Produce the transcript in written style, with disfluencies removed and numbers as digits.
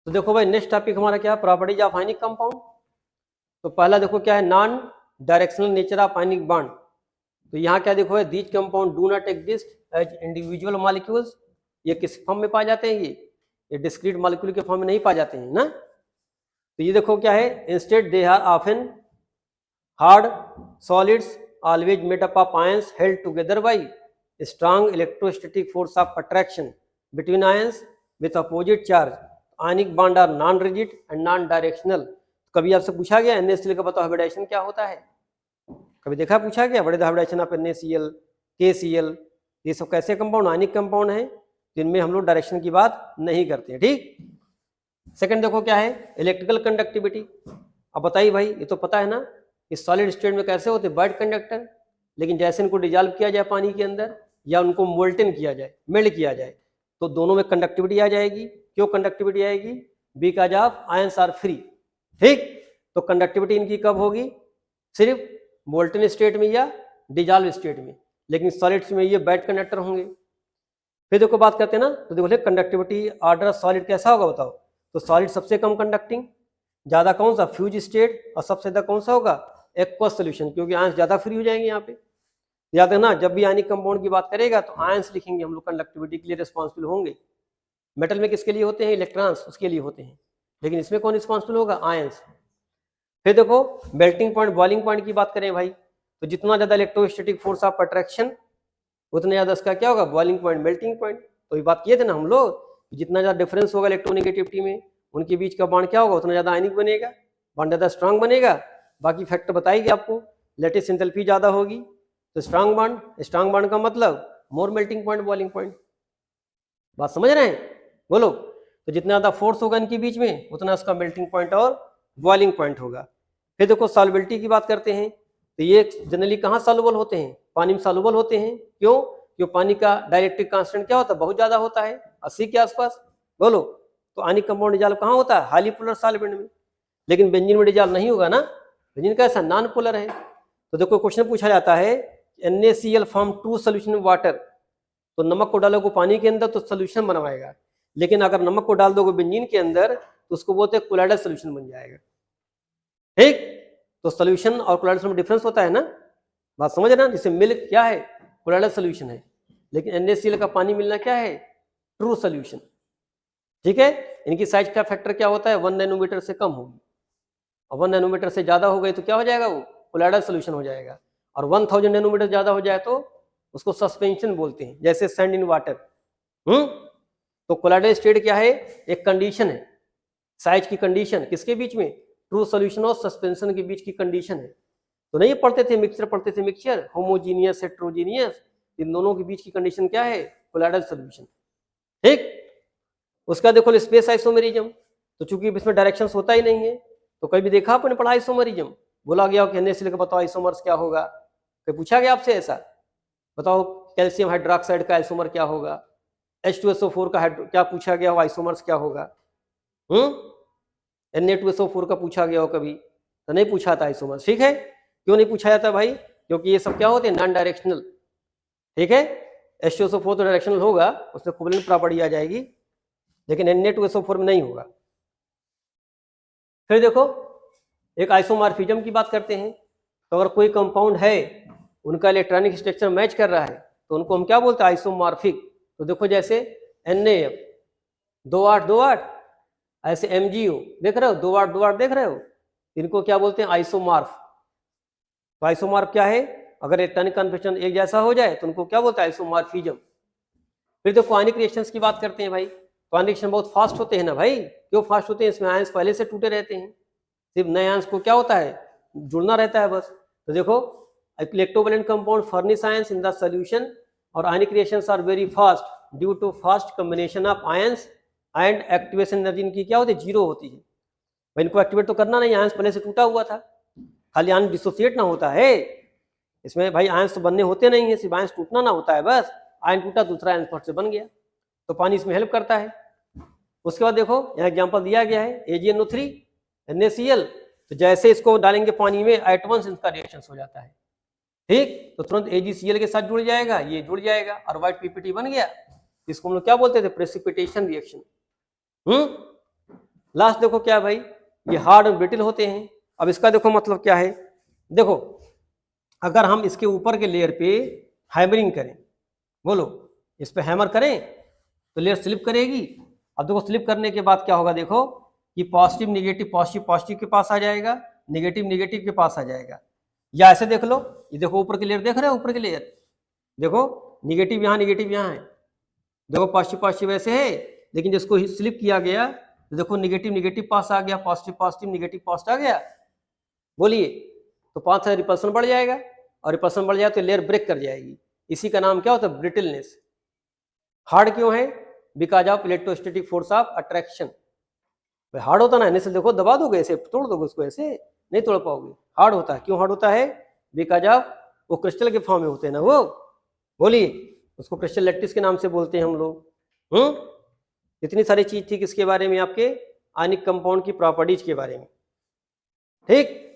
तो देखो भाई नेक्स्ट टॉपिक हमारा क्या है, प्रॉपर्टीज ऑफ आयनिक कंपाउंड। तो पहला देखो क्या है, non directional nature of ionic bond. तो यहाँ क्या देखो है, these compound do not exist as individual molecules. ये किस फॉर्म में पाए जाते हैं, ये डिस्क्रीट मॉलिक्यूल के फॉर्म में नहीं पाए जाते हैं ना। तो ये देखो क्या है, instead they are often hard solids always made up of ions held together by strong electrostatic force of attraction between ions with opposite charge. Ionic bond are non rigid and non directional. कभी आपसे पूछा गया NaCl का बताओ hybridisation क्या होता है, कभी देखा पूछा गया बड़े हाइब्रिडाइजेशन ऑफ NaCl KCl, ये सब कैसे कंपाउंड आयनिक कंपाउंड है, जिनमें हम लोग डायरेक्शन की बात नहीं करते हैं। ठीक, सेकंड देखो क्या है, इलेक्ट्रिकल कंडक्टिविटी। अब बताइए भाई, ये तो पता है ना कि सॉलिड स्टेट में कैसे होते हैं, वाइट कंडक्टर, लेकिन जैसे इनको डिजॉल्व किया जाए पानी के अंदर या उनको मोल्टन किया जाए, मेल्ट किया जाए, तो दोनों में कंडक्टिविटी आ जाएगी। क्यों कंडक्टिविटी आएगी, because of ions are free. ठीक, तो कंडक्टिविटी इनकी कब होगी, सिर्फ मोल्टन स्टेट में या डिजॉल्व स्टेट में, लेकिन सॉलिड्स में ये वाइट कंडक्टर होंगे। फिर देखो बात करते हैं ना, तो देखो कंडक्टिविटी ऑर्डर सॉलिड कैसा होगा बताओ। तो सॉलिड सबसे कम कंडक्टिंग, ज्यादा कौन सा फ्यूज स्टेट, और सबसे ज्यादा कौन सा होगा एक्वस सोल्यूशन, क्योंकि आयंस ज्यादा फ्री हो जाएंगे यहाँ पे। याद है ना, जब भी आयनिक कंपाउंड की बात करेगा तो आयंस लिखेंगे हम लोग, कंडक्टिविटी के लिए रिस्पॉन्सिबल होंगे। मेटल में किसके लिए होते हैं, इलेक्ट्रॉन्स, उसके लिए होते हैं, लेकिन इसमें कौन रिस्पॉन्सिबल होगा, आयंस। फिर देखो मेल्टिंग पॉइंट बॉइलिंग पॉइंट की बात करें भाई, तो जितना ज्यादा इलेक्ट्रोस्टैटिक फोर्स ऑफ अट्रैक्शन उतना ज्यादा इसका क्या होगा, बॉइलिंग पॉइंट मेल्टिंग पॉइंट। तो ये बात किए थे ना हम लोग, जितना ज्यादा डिफरेंस होगा इलेक्ट्रोनेगेटिविटी में, उनके बीच का बॉन्ड क्या होगा, उतना ज्यादा आयनिक बनेगा, बॉन्ड ज्यादा स्ट्रांग बनेगा। बाकी फैक्टर बताएगी आपको, लेटिस एंथैल्पी ज्यादा होगी तो स्ट्रांग बॉन्ड का मतलब मोर मेल्टिंग पॉइंट बॉइलिंग पॉइंट। बात समझ रहे हैं, बोलो। तो जितना ज्यादा फोर्स होगा इनके बीच में उतना उसका मेल्टिंग पॉइंट और बॉइलिंग पॉइंट होगा। फिर देखो सॉल्युबिलिटी की बात करते हैं, तो ये जनरली कहाँ सॉल्युबल होते हैं, पानी में सॉल्युबल होते हैं। क्यों, क्योंकि पानी का डाइलेक्ट्रिक कांस्टेंट क्या होता है, बहुत ज्यादा होता है, 80 के आसपास। बोलो, तो आयनिक कंपाउंड डिजॉल्व कहाँ होता है, हाईली पोलर सॉल्वेंट में। लेकिन बेंजीन में डिजॉल्व नहीं होगा ना, बेंजीन कैसा नॉन पोलर है। तो देखो क्वेश्चन पूछा जाता है, NaCl फॉर्म 2 सोल्यूशन में वाटर। तो नमक को डालोगे पानी के अंदर तो सोल्यूशन बनवाएगा, लेकिन अगर नमक को डाल दोगे बेंजीन के अंदर तो उसको बोलते हैं कोलाइडल सोल्यूशन बन जाएगा। ठीक, तो सोल्यूशन और कोलाइडल में डिफरेंस होता है ना, बात समझ ना। जैसे मिल्क क्या है, कोलाइडल सोल्यूशन है, लेकिन NaCl का पानी मिलना क्या है, ट्रू सोल्यूशन। ठीक है, इनकी साइज का फैक्टर क्या होता है, 1 नैनोमीटर से कम होगी, और 1 नैनोमीटर से ज्यादा हो गई तो क्या हो जाएगा, वो कोलाइडल सोल्यूशन हो जाएगा। और 1000 नैनोमीटर ज्यादा हो जाए तो उसको सस्पेंशन बोलते हैं, जैसे सैंड इन वाटर। तो कोलाइडल स्टेट क्या है, एक कंडीशन है, साइज की कंडीशन, किसके बीच में, ट्रू सोल्यूशन और सस्पेंशन के बीच की कंडीशन है। तो नहीं पढ़ते थे मिक्सचर, पढ़ते थे मिक्सचर, होमोजीनियस हेट्रोजीनियस, इन दोनों के बीच की कंडीशन क्या है, कोलाइडल सोल्यूशन। ठीक, उसका देखो स्पेस आइसोमेरिज्म, तो चूंकि इसमें डायरेक्शंस होता ही नहीं है, तो कभी देखा आपने पढ़ा आइसोमेरिज्म, बोला गया कि NaCl का बताओ आइसोमर्स क्या होगा, कभी पूछा गया आपसे ऐसा, बताओ कैल्शियम हाइड्रोक्साइड का आइसोमर क्या होगा, H2SO4 का क्या पूछा गया हो, आइसोमर्स क्या होगा। Na2SO4 का पूछा गया हो कभी, तो नहीं पूछा था आइसोमर्स। ठीक है, क्यों नहीं पूछा जाता भाई, क्योंकि ये सब क्या होते हैं, नॉन डायरेक्शनल। ठीक है, H2SO4 तो डायरेक्शनल होगा, उसमें कोवलेंट प्रॉपर्टी आ जाएगी, लेकिन Na2SO4 में नहीं होगा। फिर देखो एक आइसोमॉर्फिज्म की बात करते हैं, तो अगर कोई कंपाउंड है उनका इलेक्ट्रॉनिक स्ट्रक्चर मैच कर रहा है तो उनको हम क्या बोलते हैं, आइसोमॉर्फिक। तो देखो जैसे NaF 2 8 ऐसे MgO देख रहे हो, 2 8 देख रहे हो, इनको क्या बोलते हैं, आइसोमॉर्फ। तो आइसोमॉर्फ क्या है, अगर इलेक्ट्रॉनिक कन्फर्मेशन एक जैसा हो जाए तो उनको क्या बोलते हैं, आइसोमॉर्फिज्म। फिर देखो आयनिक रिएक्शंस की बात करते हैं भाई, तो आयनिक रिएक्शन बहुत फास्ट होते हैं ना भाई। क्यों फास्ट होते हैं, इसमें आयंस पहले से टूटे रहते हैं, सिर्फ नए आयंस को क्या होता है, जुड़ना रहता है बस। तो देखो electrovalent compound furnish ions in the solution, और ionic reactions are very fast due to fast combination of ions and activation energy इनकी क्या होती है, 0 होती है। भाई इनको एक्टिवेट तो करना नहीं, आयंस पहले से टूटा हुआ था, खाली आयन डिसोसिएट ना होता है इसमें भाई, आयंस तो बनने होते नहीं है, सिर्फ आयंस टूटना ना होता है बस। आयन टूटा, दूसरा आयन फट से बन गया, तो पानी इसमें हेल्प करता है। उसके बाद देखो यहाँ एग्जांपल दिया गया है AgNO3 NaCl, तो जैसे इसको डालेंगे पानी में एट वंस इसका रिएक्शन हो जाता है। ठीक, तो तुरंत AgCl के साथ जुड़ जाएगा, ये जुड़ जाएगा और व्हाइट PPT बन गया। इसको हम लोग क्या बोलते थे, प्रेसिपिटेशन रिएक्शन। लास्ट देखो क्या है भाई, ये हार्ड और ब्रिटिल होते हैं। अब इसका देखो मतलब क्या है, देखो अगर हम इसके ऊपर के लेयर पे हैमरिंग करें, बोलो इस पे हैमर करें तो लेयर स्लिप करेगी। अब देखो स्लिप करने के बाद क्या होगा, देखो कि पॉजिटिव निगेटिव पॉजिटिव पॉजिटिव के पास आ जाएगा, निगेटिव निगेटिव के पास आ जाएगा। या ऐसे देख लो, ये देखो ऊपर की लेयर देख रहे हो, ऊपर की लेयर देखो निगेटिव यहाँ है, देखो पॉजिटिव पॉजिटिव ऐसे है, लेकिन जिसको स्लिप किया गया तो देखो निगेटिव निगेटिव पास आ गया, पॉजिटिव पॉजिटिव निगेटिव पॉजिटिव आ गया। बोलिए, तो 5 से रिपल्सन बढ़ जाएगा, और रिपल्सन बढ़ जाए तो लेयर ब्रेक कर जाएगी। इसी का नाम क्या होता है, ब्रिटलनेस। हार्ड क्यों है, because of electrostatic force of attraction. Hard होता ना, ऐसे देखो दबा दोगे, ऐसे तोड़ दोगे उसको, ऐसे नहीं तोड़ पाओगे। हार्ड होता है, क्यों हार्ड होता है, बिकॉज ऑफ वो क्रिस्टल के फॉर्म में होते हैं ना वो। बोलिए, उसको क्रिस्टल लैटिस के नाम से बोलते हैं हम लोग। इतनी सारी चीज थी किसके बारे में, आपके आयनिक कंपाउंड की प्रॉपर्टीज के बारे में। ठीक।